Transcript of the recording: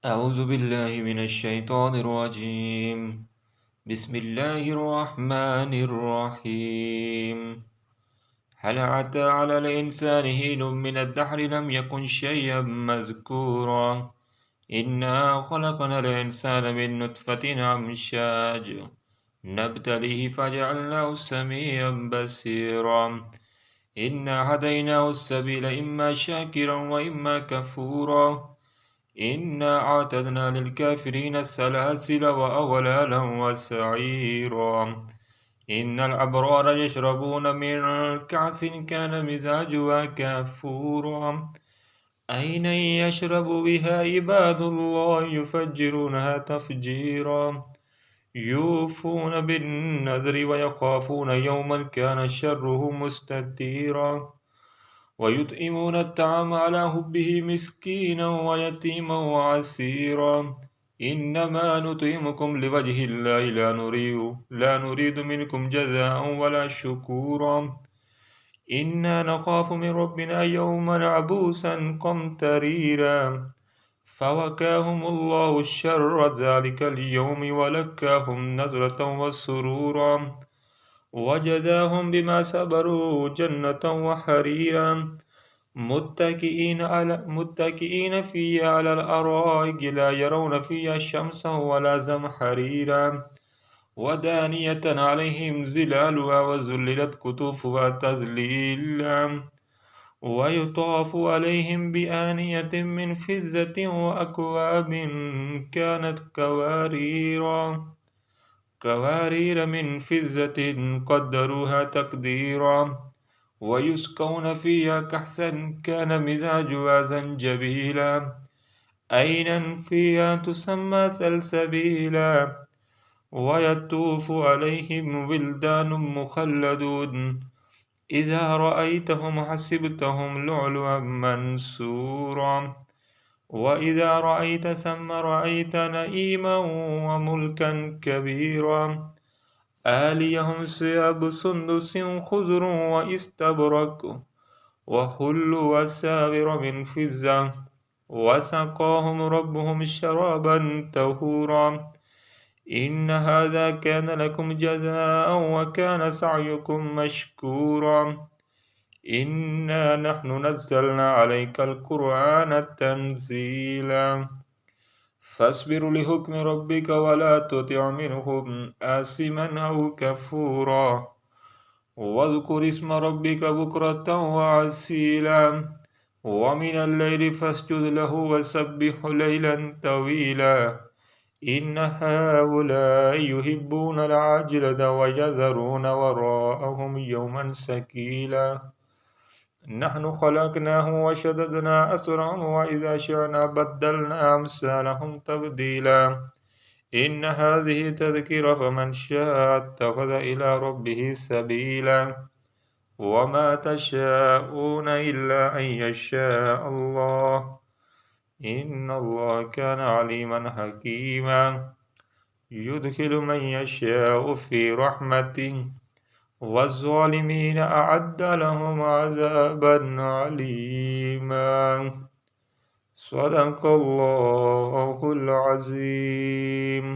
أعوذ بالله من الشيطان الرجيم. بسم الله الرحمن الرحيم. هل أتى على الإنسان حين من الدهر لم يكن شيئا مذكورا. إنا خلقنا الإنسان من نطفة أمشاج نبتليه فجعلناه سميعا بصيرا. إنا هديناه السبيل إما شاكرا وإما كفورا. إنا أعتدنا للكافرين السلاسل وأغلالا وسعيرا. إن الأبرار يشربون من كأس كان مزاجها كافورا. عينا يشرب بها عباد الله يفجرونها تفجيرا. يوفون بالنذر ويخافون يوما كان شره مستطيرا. ويطعمون الطعام على حبه مسكينا ويتيما وعسيرا. إنما نطعمكم لوجه الله لا نريد منكم جزاء ولا شكورا. إنا نخاف من ربنا يوما عبوسا قمطريرا. فوقاهم الله شر ذلك اليوم ولقاهم نضرة وسرورا. وجزاهم بما صبروا جنة وحريرا. متكئين فيها على الأرائك لا يرون فيها شمسا ولا زمهريرا. ودانية عليهم ظلالها وذللت قطوفها تذليلا. ويطاف عليهم بآنية من فضة وأكواب كانت قوارير من فضة قدروها تقديرا. ويسقون فيها كأسا كان مزاجها زنجبيلا. عينا فيها تسمى سلسبيلا. ويطوف عليهم ولدان مخلدون. إذا رأيتهم حسبتهم لؤلؤا منثورا. وإذا رأيت ثم رأيت نعيما وملكا كبيرا. آليهم ثياب سندس خضر واستبرق وحلوا وساور من فضة. وسقاهم ربهم شرابا طهورا. إن هذا كان لكم جزاء وكان سعيكم مشكورا. إنا نحن نزلنا عليك القرآن تنزيلا. فاصبر لحكم ربك ولا تطع منهم آثما أو كفورا. واذكر اسم ربك بكرة وعسيلا. ومن الليل فاسجد له وسبح ليلا طويلا. إن هؤلاء يحبون العاجلة ويذرون وراءهم يوما ثقيلا. نحن خلقناهم وشددنا أسرهم وإذا شئنا بدلنا أمثالهم تبديلا. إن هذه تذكرة فمن شاء اتخذ إلى ربه سبيلا. وما تشاءون إلا أن يشاء الله. إن الله كان عليما حكيما. يدخل من يشاء في رحمته. والظالمين أعد لهم عذابا عليما. صدق الله العظيم.